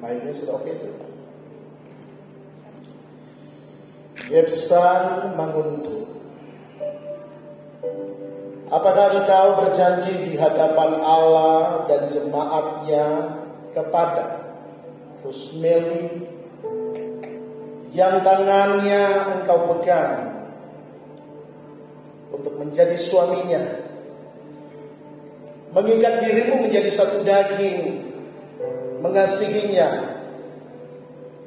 Mainnya sudah oke itu. Yebsan menguntuk. Apakah engkau berjanji di hadapan Allah dan jemaatnya kepada Rusmeli yang tangannya engkau pegang untuk menjadi suaminya, mengikat dirimu menjadi satu daging, mengasihinya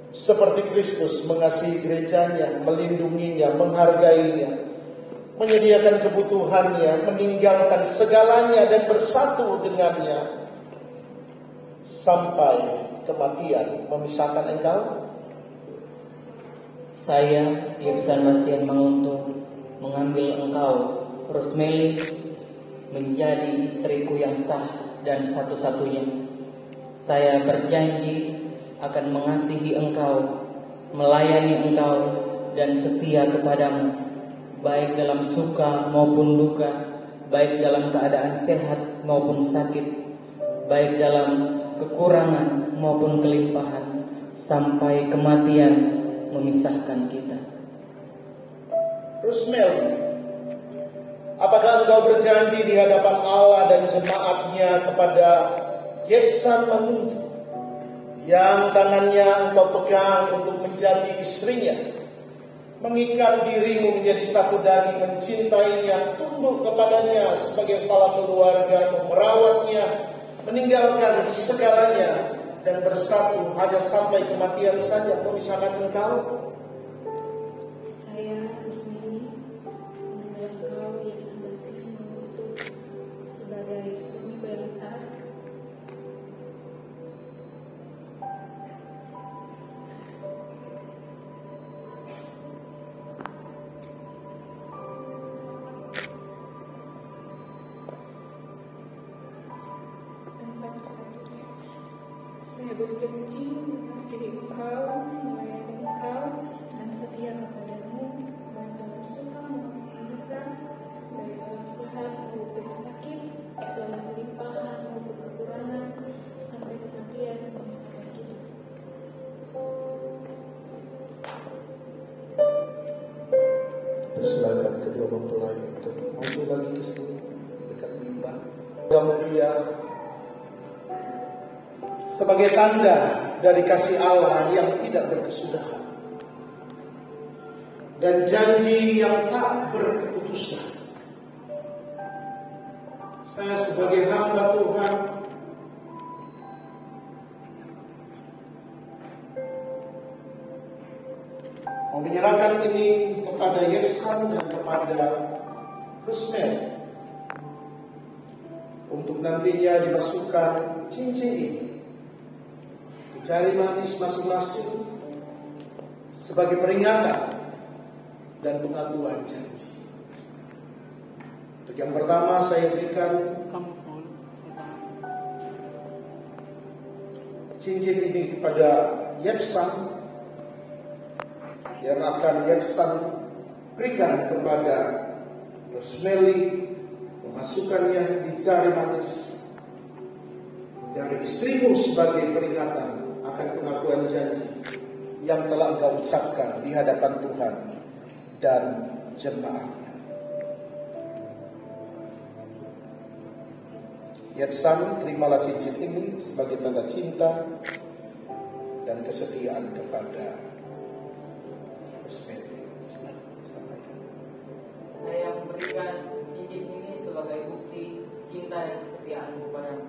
seperti Kristus mengasihi gerejanya, melindunginya, menghargainya, menyediakan kebutuhannya, meninggalkan segalanya dan bersatu dengannya sampai kematian memisahkan engkau? Saya, Yebsan Bastian menguntuk, mengambil engkau, Rusmeli, menjadi istriku yang sah dan satu-satunya. Saya berjanji akan mengasihi engkau, melayani engkau, dan setia kepadamu, baik dalam suka maupun duka, baik dalam keadaan sehat maupun sakit, baik dalam kekurangan maupun kelimpahan, sampai kematian memisahkan kita. Rusmeli, apakah engkau berjanji di hadapan Allah dan jemaatnya kepada Yebsan menguntuk yang tangannya engkau pegang untuk menjadi istrinya, mengikat dirimu menjadi satu daging, mencintainya, tunduk kepadanya sebagai kepala keluarga, merawatnya, meninggalkan segalanya, dan bersatu hanya sampai kematian saja memisahkan engkau? Saya, Rusmeli, mengambil engkau, Yebsan Bastian menguntuk, sebagai suami bangsa, saya berjanji mengasihi engkau, melayani engkau, dan setia kepadamu, baik dalam suka maupun duka, baik dalam sehat maupun sakit, dalam kelimpahan maupun kekurangan, sampai kematian memisahkan kita. Persilakan kedua mempelai untuk maju lagi ke sini dekat mimbar. Yang mulia, sebagai tanda dari kasih Allah yang tidak berkesudahan dan janji yang tak berkeputusan, saya sebagai hamba Tuhan mau menyerahkan ini kepada Yebsan dan kepada Rusmeli untuk nantinya dimasukkan cincin ini di jari manis masing-masing sebagai peringatan dan pengakuan janji. Untuk yang pertama saya berikan cincin ini kepada Yebsan, yang akan Yebsan berikan kepada Rusmeli, memasukkannya di jari manis dari istrimu sebagai peringatan akan pengakuan janji yang telah engkau ucapkan di hadapan Tuhan dan jemaatnya. Yebsan, terimalah cincin ini sebagai tanda cinta dan kesetiaan kepada Rusmeli. Saya memberikan cincin ini sebagai bukti cinta dan kesetiaan kepadamu.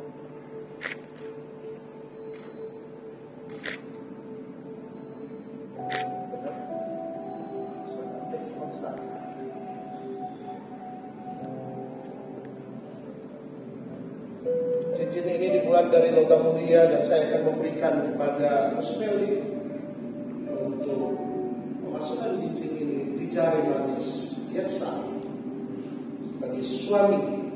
Cincin ini dibuat dari logam mulia dan saya akan memberikan kepada Rusmeli untuk memasukkan cincin ini di jari manis Yebsan sebagai suami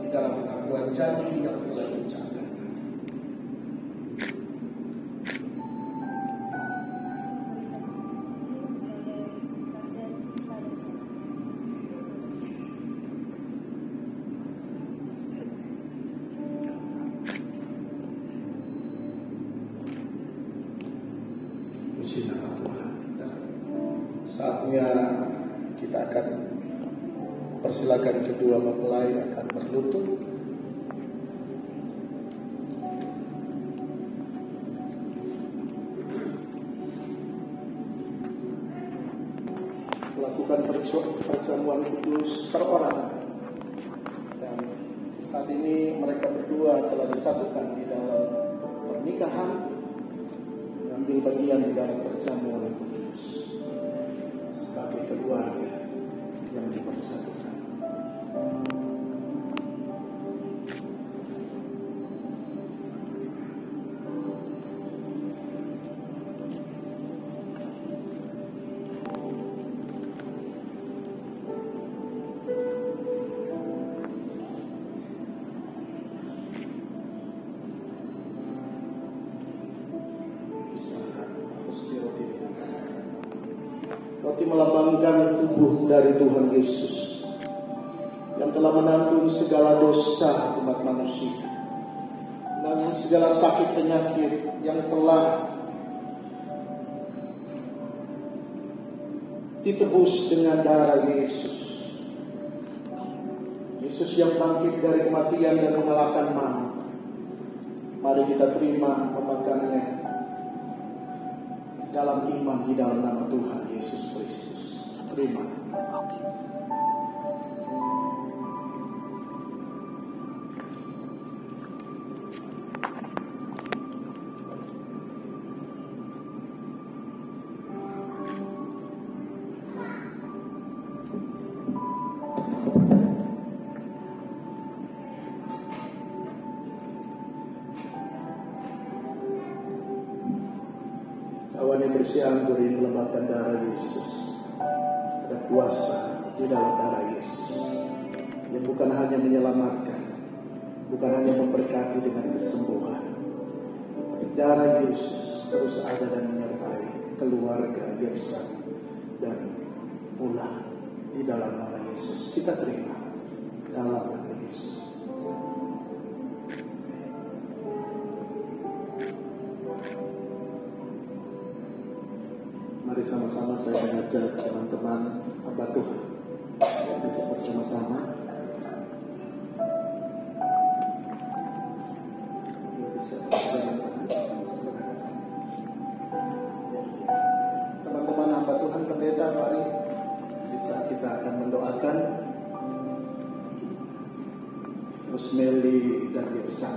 di dalam pengakuan janji yang telah diucapkan. kita akan persilakan kedua mempelai akan berlutut. Melakukan perjamuan kudus perorangan. Dan saat ini mereka berdua telah disatukan di dalam pernikahan, mengambil bagian di dalam perjamuan kudus sebagai keluarga yang dipersatukan. Roti melambangkan tubuh dari Tuhan Yesus yang telah menanggung segala dosa umat manusia dan segala sakit penyakit yang telah ditebus dengan darah Yesus. Yesus yang bangkit dari kematian dan mengalahkan maut. Mari kita terima memakannya dalam iman di dalam nama Tuhan Yesus Kristus. Terima. Awan yang bersih anggur ini melambangkan darah Yesus. Ada kuasa di dalam darah Yesus yang bukan hanya menyelamatkan, bukan hanya memberkati dengan kesembuhan, tapi darah Yesus terus ada dan menyertai keluarga Yersan dan pulang di dalam nama Yesus. Kita terima dalam nama Yesus. Mari sama-sama saya mengajak teman-teman hamba Tuhan bisa bersama-sama. Teman-teman hamba Tuhan, pendeta, mari bisa kita akan mendoakan Rusmeli dan Yersan.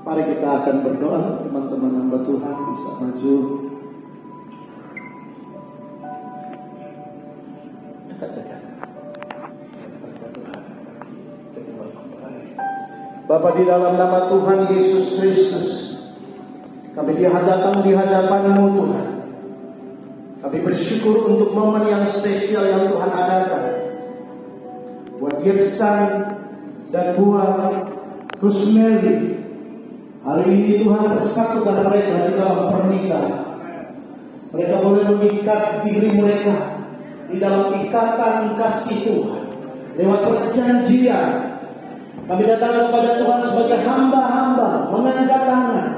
Mari kita akan berdoa. Teman-teman hamba Tuhan bisa maju. Bapa, di dalam nama Tuhan Yesus Kristus, kami datang di hadapan-Mu Tuhan. Kami bersyukur untuk momen yang spesial yang Tuhan adakan buat Yersan dan buat Rusmeli. Hari ini Tuhan bersatukan mereka di dalam pernikahan. Mereka boleh mengikat diri mereka di dalam ikatan kasih Tuhan lewat perjanjian. Kami datang kepada Tuhan sebagai hamba-hamba, mengangkat tangan,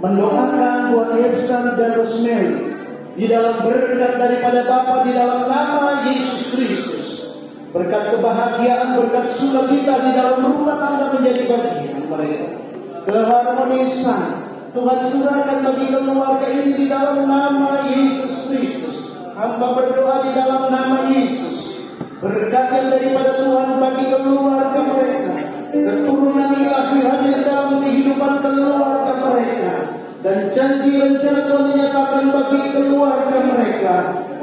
mendoakan buat Yersan dan Rusmeli di dalam berkat daripada Bapa di dalam nama Yesus Kristus. Berkat kebahagiaan, berkat sukacita di dalam rumah tangga menjadi bagian mereka. Keharmonisan Tuhan curahkan bagi keluarga ini di dalam nama Yesus Kristus. Hamba berdoa di dalam nama Yesus. Berkat yang daripada Tuhan bagi keluarga mereka. Keturunan ilahi hadir dalam kehidupan keluarga mereka. Dan janji rencana Tuhan dinyatakan bagi keluarga mereka.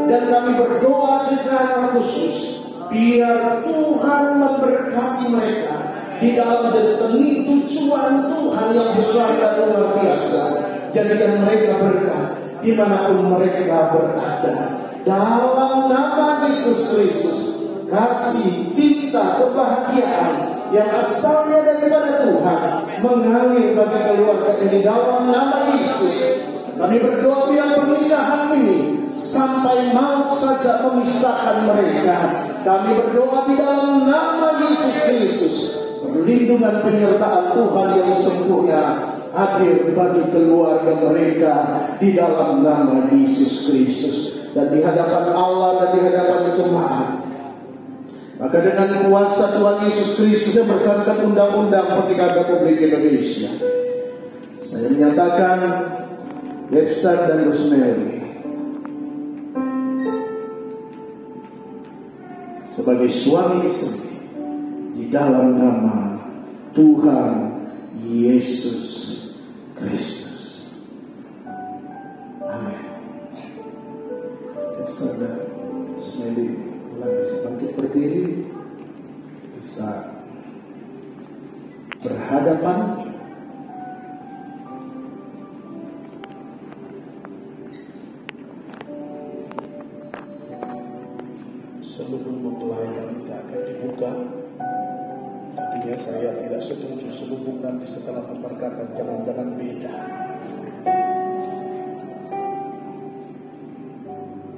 Dan kami berdoa secara khusus, biar Tuhan memberkati mereka di dalam destiny tujuan Tuhan yang besar dan luar biasa. Jadikan mereka berkat dimanapun mereka berada. Dalam nama Yesus Kristus, kasih, cinta, kebahagiaan yang asalnya daripada Tuhan mengalir bagi keluarga ini dalam nama Yesus. Kami berdoa biar pernikahan ini sampai maut saja memisahkan mereka. Kami berdoa di dalam nama Yesus Kristus. Perlindungan penyertaan Tuhan yang sempurna hadir bagi keluarga mereka di dalam nama Yesus Kristus. Dan di hadapan Allah dan di hadapan jemaat. Maka dengan kuasa Tuhan Yesus Kristus yang bersandar undang-undang pernikahan Republik Indonesia, saya menyatakan Yepsan dan Rosemary sebagai suami istri di dalam nama Tuhan Yesus Kristus. Amin. Yepsan dan Rosemary lagi bangkit berdiri, bisa berhadapan. Sebelum mempelai wanita akan dibuka, tadinya saya tidak setuju selubung nanti setelah pemberkatan, jangan-jangan beda.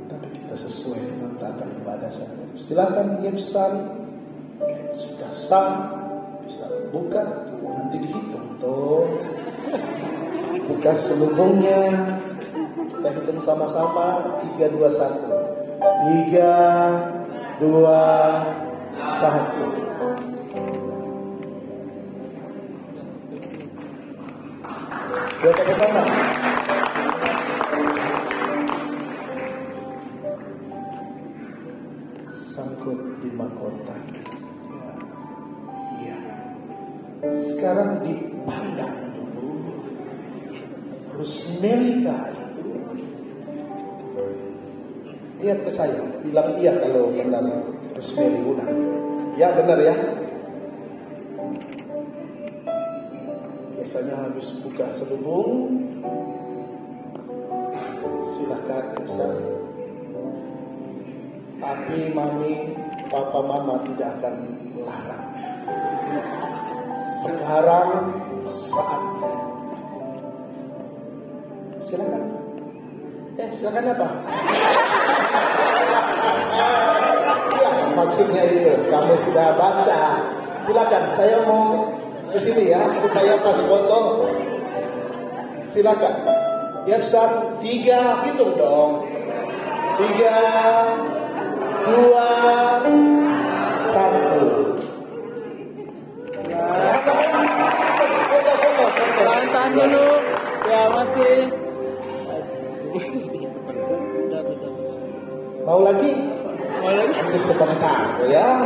Tapi kita sesuai dengan tata ibadah saja. Silakan Yepsan, sudah sah, bisa buka, nanti dihitung tuh. Buka selubungnya, kita hitung sama-sama, 3, 2, 1. 3, 2, 1. Dua tepuk tangan. Sangkut di mahkota. Iya. Sekarang dipandang dulu. Rusmelika itu. Lihat ke saya, bilang iya kalau benar Rosemary ulang. Ya benar ya. Biasanya habis buka selubung, silakan Yepsan. Tapi mami, papa, mama tidak akan melarang. Sekarang saatnya. Silakan. Silakan apa? Ya, maksudnya itu. Kamu sudah baca. Silakan, saya mau ke sini ya supaya pas foto. Silakan. Yepsan, 3, hitung dong. 3, 2, 1. Tahan dulu. Ya masih. Mau lagi? Itu sebentar ya.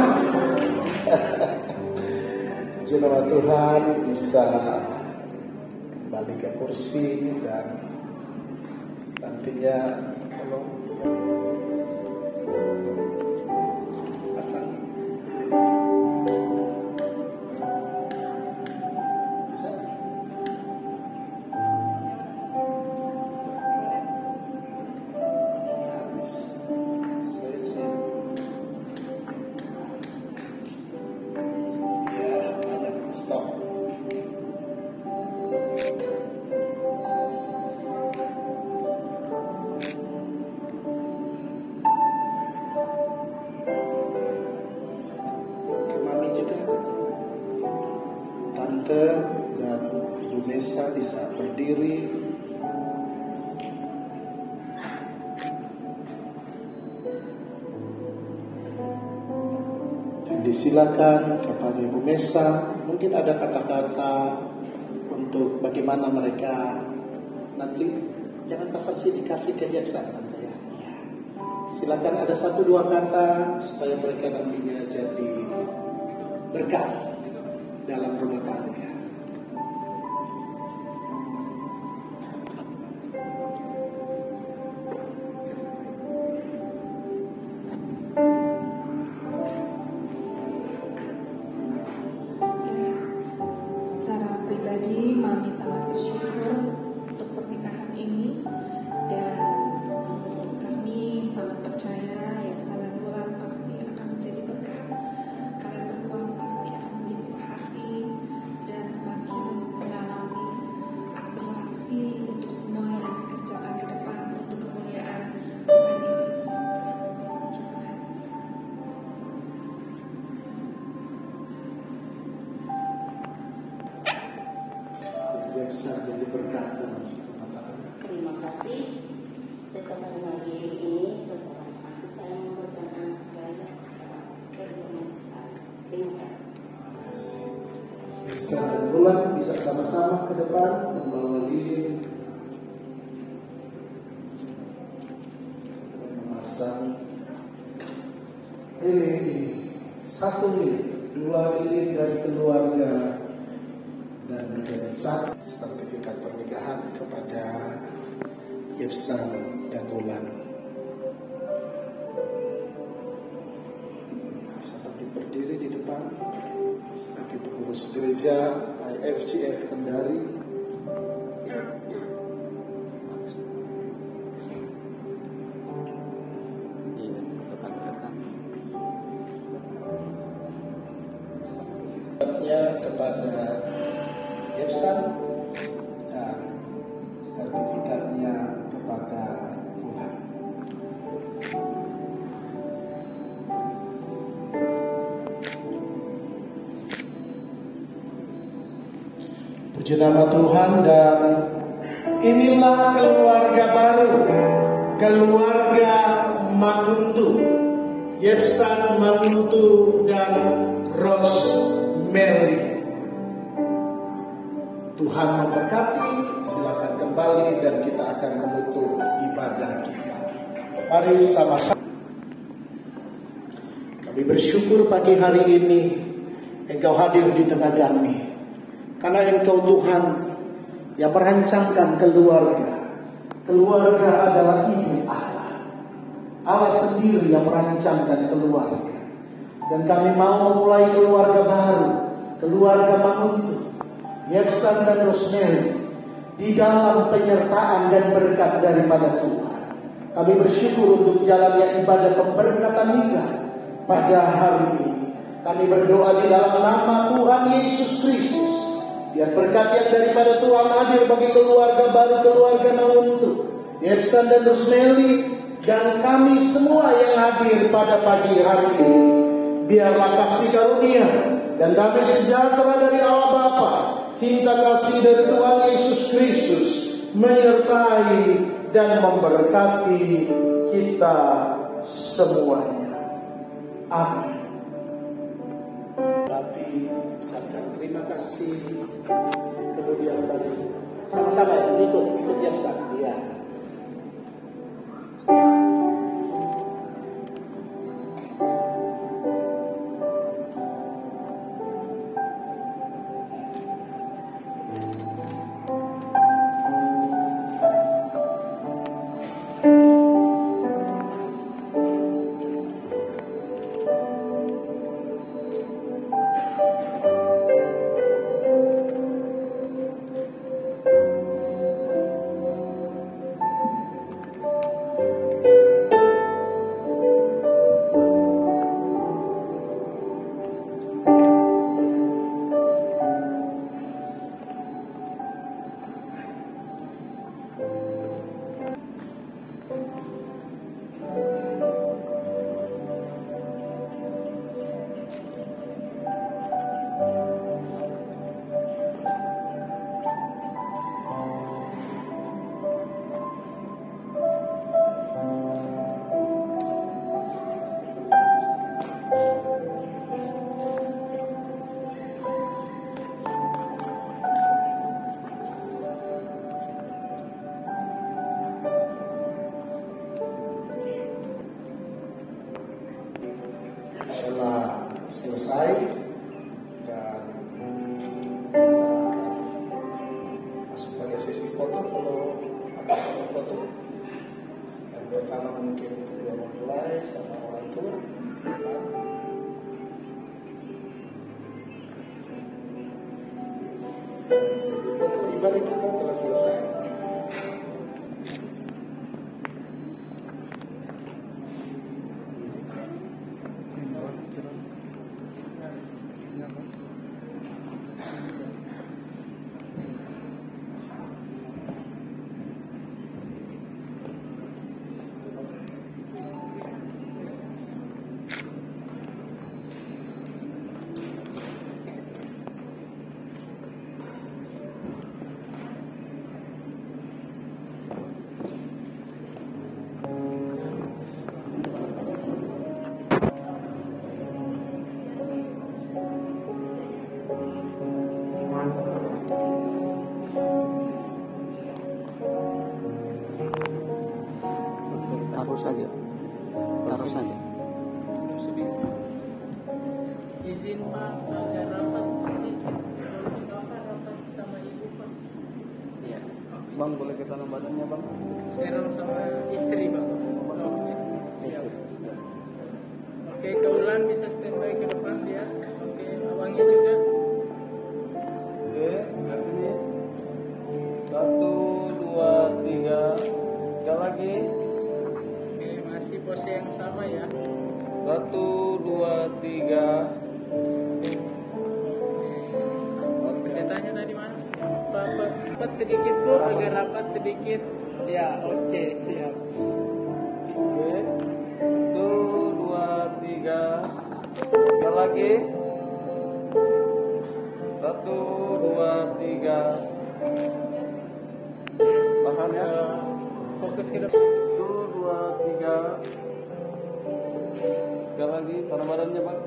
Puji nama Tuhan, bisa kembali ke kursi dan nantinya tolong pasang. Bisa? Dan Ibu Nesa bisa berdiri. Dan disilakan kepada Ibu Nesa, mungkin ada kata-kata untuk bagaimana mereka nanti. Jangan pasang sini, kasih ke Yepsan nanti ya. Silakan ada 1-2 kata supaya mereka nantinya jadi berkat dalam rumah tangga. Secara pribadi, Mami sangat bersyukur untuk pernikahan ini dan kami sangat percaya Yepsan dan Wulan pasti akan menjadi berkat. Kalian berdua pasti akan menjadi sehati dan Bulan bisa sama-sama ke depan membawa lilin, memasang lilin, 1 lilin, 2 lilin dari keluarga, dan menjadi satu sertifikat pernikahan kepada Yepsan dan Bulan. Bisa bangkit berdiri di depan sebagai pengurus gereja IFGF Kendari. Kepada Yepsan dan sertifikatnya kepada Bulan. Puji nama Tuhan, dan inilah keluarga baru, keluarga Manguntu, Yepsan Manguntu dan Rosemary. Tuhan memberkati, silakan kembali dan kita akan menutup ibadah kita. Mari sama-sama. Kami bersyukur pagi hari ini Engkau hadir di tengah kami. Karena Engkau Tuhan yang merancangkan keluarga. Keluarga adalah ini Allah. Allah sendiri yang merancangkan keluarga. Dan kami mau memulai keluarga baru, keluarga Manguntu, Yepsan dan Rosemary, di dalam penyertaan dan berkat daripada Tuhan. Kami bersyukur untuk jalannya ibadah pemberkatan nikah pada hari ini. Kami berdoa di dalam nama Tuhan Yesus Kristus, biar berkat yang daripada Tuhan hadir bagi keluarga baru, keluarga Manguntu, Yepsan dan Rosemary, dan kami semua yang hadir pada pagi hari ini. Biarlah kasih karunia dan damai sejahtera dari Allah Bapa, cinta kasih dari Tuhan Yesus Kristus menyertai dan memberkati kita semuanya. Amin. Tapi ucapkan terima kasih. Kemudian dari sama-sama ya, ikut Yepsan ya. Selesai dan kita akan masuk pada sesi foto. Kalau ada foto, yang pertama mungkin kedua mempelai sama orang tua ke depan. Sekarang sesi foto ibadah kita telah selesai. Izin Pak, agak rapat sedikit. Bapak rapat sama Ibu Pak. Iya. Bang, boleh kita nama badannya Bang? Serong sama istri Bang. Oke, siap. Oke, Kaulan bisa standby ke depan ya. Oke, abangnya juga. Oke, lihat sini. 1, 2, 3. Sekali lagi. Oke, masih pose yang sama ya. 1, 2, 3. Pendetanya tadi mana? Bapak rapat sedikit Bu, agak rapat sedikit. Ya, oke, siap. Oke. 1, 2, 3. Sekali lagi. 1, 2, 3. Tahan ya. Fokus ke depan. 1, 2, 3. Sekali lagi, sana badannya Bang.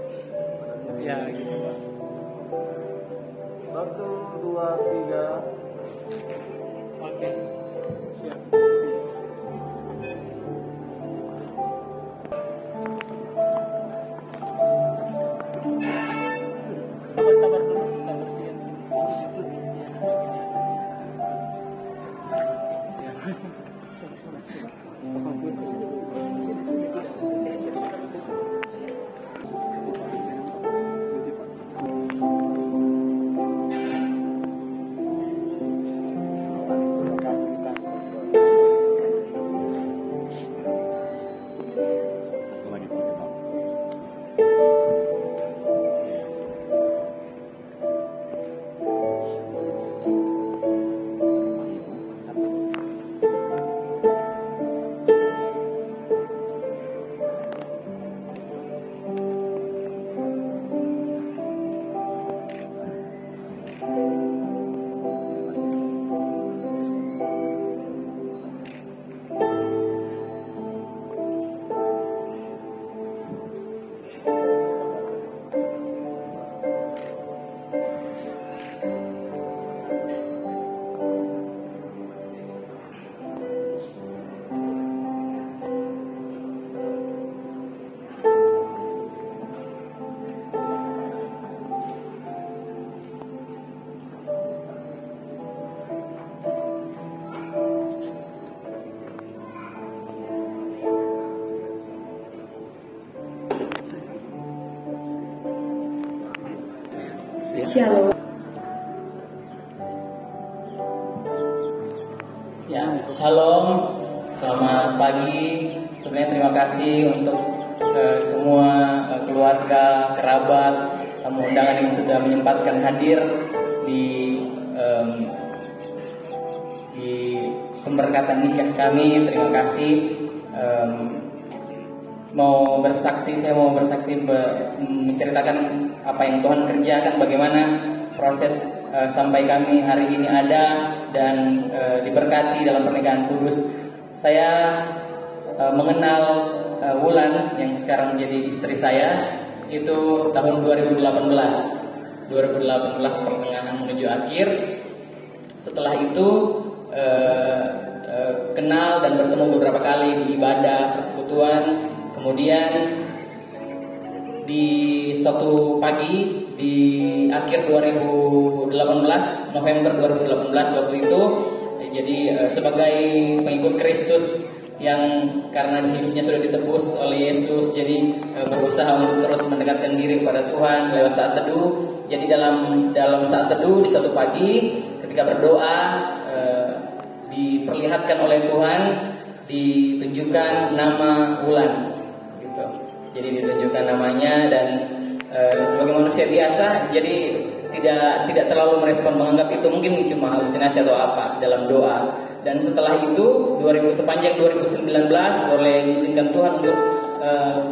Ya, gitu Pak. 1, 2, 3. Oke, siap. Sabar-sabar dulu, sabar sih. Shalom. Ya, shalom, selamat pagi. Sebenarnya terima kasih untuk semua keluarga, kerabat, tamu undangan yang sudah menyempatkan hadir di pemberkatan nikah kami. Terima kasih. Saya mau bersaksi menceritakan apa yang Tuhan kerjakan, bagaimana proses sampai kami hari ini ada dan diberkati dalam pernikahan kudus. Saya mengenal Wulan yang sekarang menjadi istri saya itu tahun 2018 pertengahan menuju akhir. Setelah itu kenal dan bertemu beberapa kali di ibadah persekutuan. Kemudian di suatu pagi di akhir 2018, November 2018 waktu itu, jadi sebagai pengikut Kristus yang karena hidupnya sudah ditebus oleh Yesus, jadi berusaha untuk terus mendekatkan diri kepada Tuhan lewat saat teduh. Jadi dalam saat teduh di suatu pagi ketika berdoa, diperlihatkan oleh Tuhan, ditunjukkan nama Wulan. Jadi ditunjukkan namanya dan sebagai manusia biasa, jadi tidak terlalu merespon, menganggap itu mungkin cuma halusinasi atau apa dalam doa. Dan setelah itu sepanjang 2019 boleh diizinkan Tuhan untuk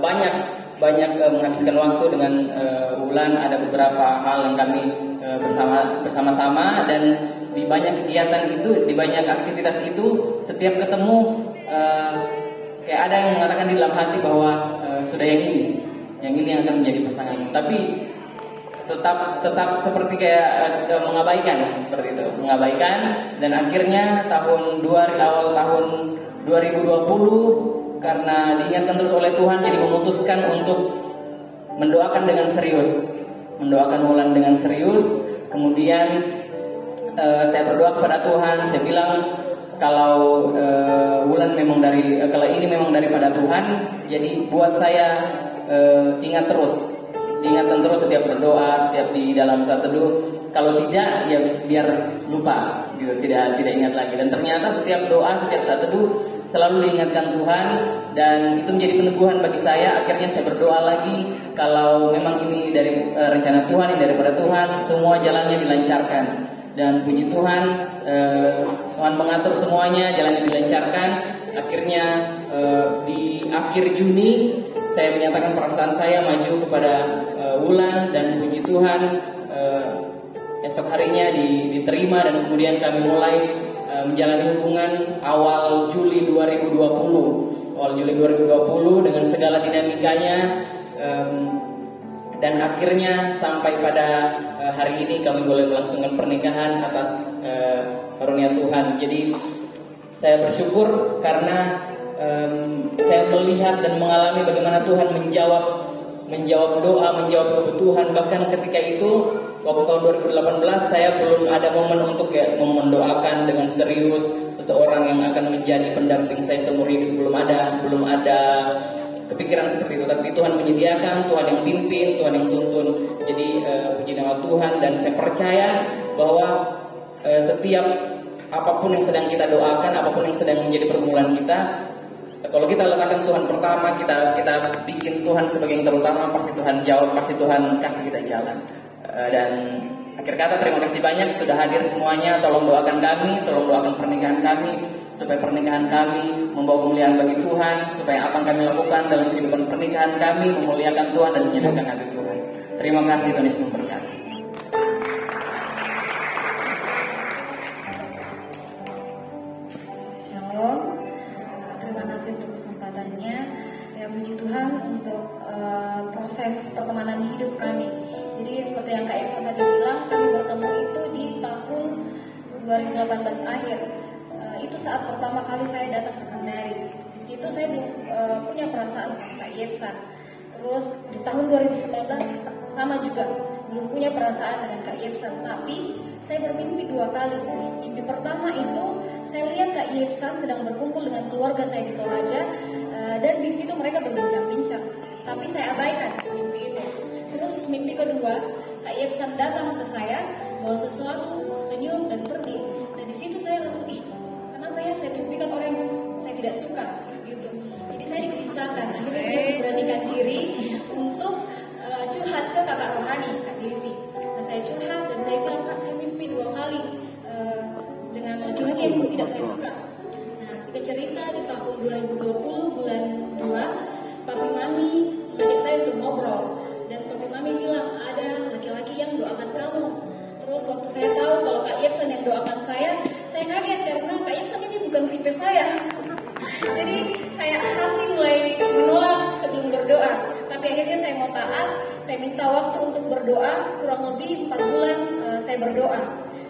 banyak menghabiskan waktu dengan Wulan. Ada beberapa hal yang kami bersama-sama, dan di banyak kegiatan itu, di banyak aktivitas itu, setiap ketemu kayak ada yang mengatakan di dalam hati bahwa sudah yang ini yang akan menjadi pasangan. Tapi tetap seperti kayak mengabaikan, seperti itu, mengabaikan. Dan akhirnya awal tahun 2020 karena diingatkan terus oleh Tuhan, jadi memutuskan untuk mendoakan dengan serius, mendoakan Wulan dengan serius. Kemudian saya berdoa kepada Tuhan, saya bilang kalau Wulan memang kalau ini memang daripada Tuhan, jadi buat saya ingat terus, diingatkan terus setiap berdoa, setiap di dalam saat teduh. Kalau tidak, ya biar lupa, gitu, tidak ingat lagi. Dan ternyata setiap doa, setiap saat teduh selalu diingatkan Tuhan, dan itu menjadi peneguhan bagi saya. Akhirnya saya berdoa lagi, kalau memang ini dari rencana Tuhan, ini daripada Tuhan, semua jalannya dilancarkan. Dan puji Tuhan, Tuhan mengatur semuanya, jalannya dilancarkan. Akhirnya di akhir Juni saya menyatakan perasaan saya maju kepada Wulan, dan puji Tuhan esok harinya diterima, dan kemudian kami mulai menjalani hubungan awal Juli 2020. Awal Juli 2020 dengan segala dinamikanya, dan akhirnya sampai pada hari ini kami boleh melangsungkan pernikahan atas karunia Tuhan. Jadi saya bersyukur karena saya melihat dan mengalami bagaimana Tuhan menjawab doa, menjawab kebutuhan. Bahkan ketika itu waktu tahun 2018 saya belum ada momen untuk mendoakan dengan serius seseorang yang akan menjadi pendamping saya seumur hidup. Belum ada kepikiran seperti itu. Tapi Tuhan menyediakan, Tuhan yang pimpin, Tuhan yang tuntun. Jadi puji nama Tuhan, dan saya percaya bahwa setiap apapun yang sedang kita doakan, apapun yang sedang menjadi pergumulan kita, kalau kita letakkan Tuhan pertama, kita bikin Tuhan sebagai yang terutama, pasti Tuhan jawab, pasti Tuhan kasih kita jalan. Dan akhir kata, terima kasih banyak sudah hadir semuanya. Tolong doakan kami, tolong doakan pernikahan kami, supaya pernikahan kami membawa kemuliaan bagi Tuhan, supaya apa yang kami lakukan dalam kehidupan pernikahan kami memuliakan Tuhan dan menyenangkan hati Tuhan. Terima kasih, Tuhan Yesus memberkati. Shalom. Terima kasih untuk kesempatannya. Ya, puji Tuhan untuk proses pertemanan hidup kami. Jadi seperti yang Kak Iksan tadi bilang, kami bertemu itu di tahun 2018 akhir. Itu saat pertama kali saya datang ke Kendari. Di situ saya belum punya perasaan sama Kak Iksan. Terus di tahun 2019 sama juga belum punya perasaan dengan Kak Iksan. Tapi saya bermimpi 2 kali. Mimpi pertama itu saya lihat Kak Iksan sedang berkumpul dengan keluarga saya di Toraja, dan di situ mereka berbincang-bincang. Tapi saya abaikan mimpi itu. Terus mimpi kedua, Kak Iksan datang ke saya bawa sesuatu, senyum dan pergi. Nah di situ saya langsung, kenapa ya saya mimpikan orang yang saya tidak suka gitu. Jadi saya digelisahkan. Akhirnya saya memberanikan diri untuk curhat ke kakak rohani, Kak Devi. Nah saya curhat dan saya bilang, Kak, saya mimpi 2 kali dengan laki-laki yang tidak saya suka. Nah singkat cerita, di tahun 2020 bulan 2, Papi Mami mengajak saya untuk ngobrol. Dan Papi Mami bilang, ada laki-laki yang doakan kamu. Terus waktu saya tahu kalau Kak Iksan yang doakan saya kaget karena Kak Iksan ini bukan tipe saya. Jadi kayak hati mulai menolak sebelum berdoa. Tapi akhirnya saya mau taat, saya minta waktu untuk berdoa, kurang lebih 4 bulan saya berdoa.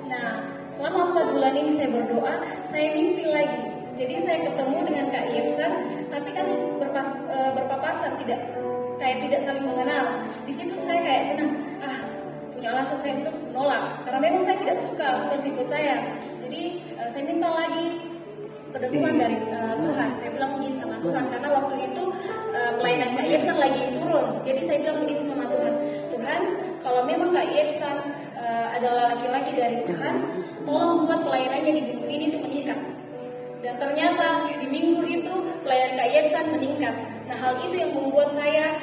Nah selama 4 bulan ini saya berdoa, saya mimpi lagi. Jadi saya ketemu dengan Kak Iksan, tapi kami berpapasan, tidak saling mengenal. Di situ saya kayak senang, punya alasan saya untuk menolak karena memang saya tidak suka, bukan tipe saya. Jadi saya minta lagi peneguhan dari Tuhan. Saya bilang begini sama Tuhan karena waktu itu pelayanan Kak Iksan lagi turun. Jadi saya bilang begini sama Tuhan, Tuhan, kalau memang Kak Iksan adalah laki-laki dari Tuhan, tolong buat pelayanannya di minggu ini itu meningkat. Dan ternyata di minggu itu pelayanan Kak Iksan meningkat. Nah hal itu yang membuat saya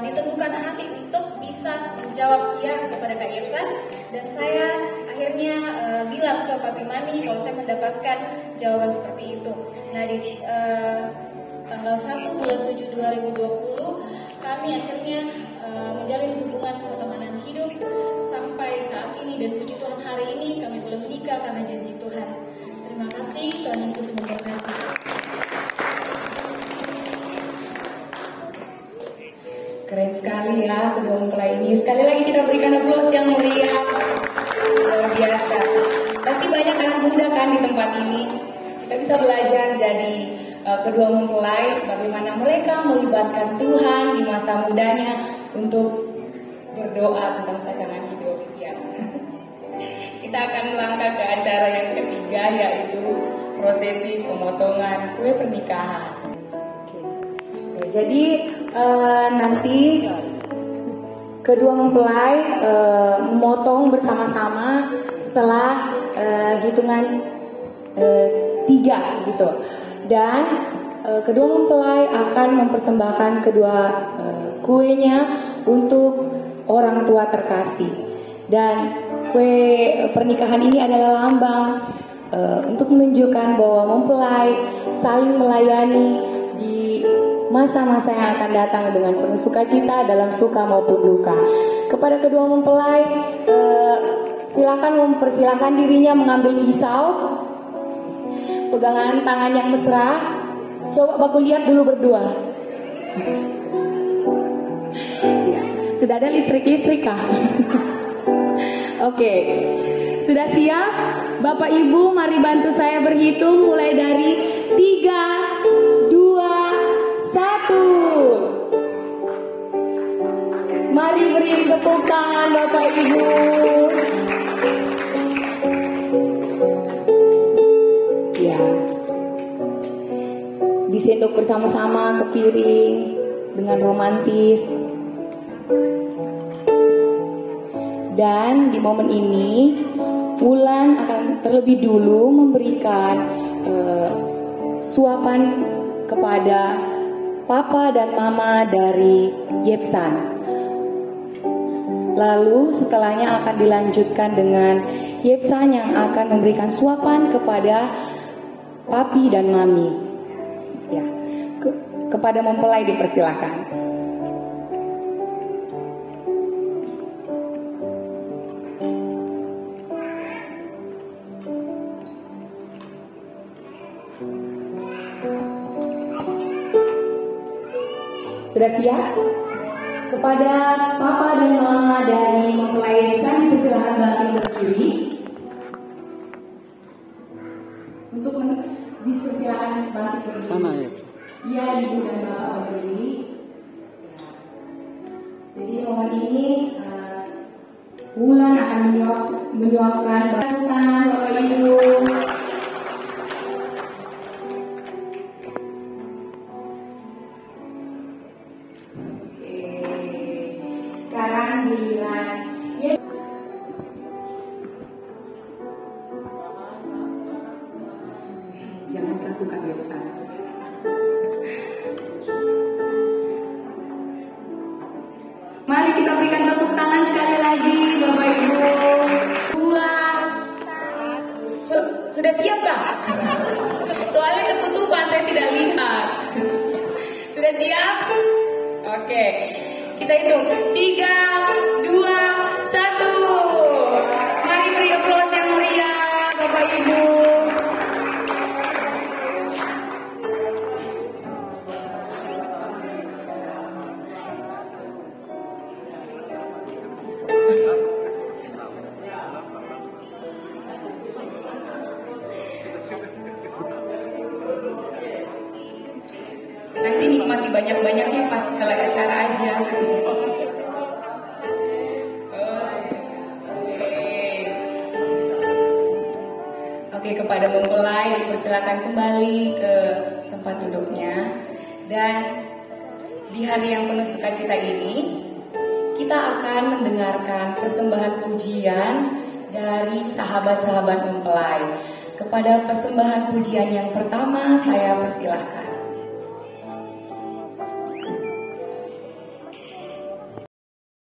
diteguhkan hati untuk bisa menjawab ya kepada Kak Iksan. Dan saya akhirnya bilang ke Papi Mami kalau saya mendapatkan jawaban seperti itu. Nah di tanggal 1 bulan 7 2020 kami akhirnya menjalin hubungan pertemanan hidup sampai saat ini. Dan puji Tuhan hari ini kami boleh menikah karena janji Tuhan. Terima kasih, Tuhan Yesus memberkati. Keren sekali ya kedua mempelai ini. Sekali lagi kita berikan aplaus yang mulia. Luar biasa. Pasti banyak anak muda kan di tempat ini. Kita bisa belajar dari kedua mempelai bagaimana mereka melibatkan Tuhan di masa mudanya untuk berdoa tentang pasangan hidup. Ya. Kita akan melangkah ke acara yang ketiga, yaitu prosesi pemotongan kue pernikahan. Oke. Ya, jadi nanti kedua mempelai memotong bersama-sama setelah hitungan 3 gitu. Dan kedua mempelai akan mempersembahkan kedua kuenya untuk orang tua terkasih. Dan kue pernikahan ini adalah lambang untuk menunjukkan bahwa mempelai saling melayani di masa-masa yang akan datang dengan penuh sukacita dalam suka maupun duka. Kepada kedua mempelai, silakan mempersilahkan dirinya mengambil pisau, pegangan tangan yang mesra. Coba baku lihat dulu berdua. Ya, sudah ada listrik kah? Oke, sudah siap? Bapak Ibu, mari bantu saya berhitung mulai dari 3, 2, 1. Mari beri tepuk tangan Bapak Ibu. Ya, disendok bersama-sama ke piring dengan romantis. Dan di momen ini Wulan akan terlebih dulu memberikan suapan kepada papa dan mama dari Yepsan. Lalu setelahnya akan dilanjutkan dengan Yepsan yang akan memberikan suapan kepada papi dan mami. Ya, kepada mempelai dipersilakan. Sudah siap? Kepada papa dan mama dari mempelai Yepsan dipersilakan bangkit berdiri. Untuk dipersilakan bangkit berdiri. Sana ya. Iya, ibu dan bapak berdiri. Jadi momen ini Wulan akan menyuapkan tangan bapak ibu. Sekarang giliran jangan lakukan biasa. Mari kita berikan tepuk tangan sekali lagi Bapak Ibu. Sudah siap kah? Soalnya ketutupan saya tidak lihat. Sudah siap? Oke. Kita hitung 3, 2, 1. Mari beri aplaus yang meriah Bapak Ibu. Nanti nikmati banyak-banyaknya pas setelah acara aja. Oke, kepada mempelai dipersilakan kembali ke tempat duduknya. Dan di hari yang penuh sukacita ini, kita akan mendengarkan persembahan pujian dari sahabat-sahabat mempelai. Kepada persembahan pujian yang pertama, saya persilahkan.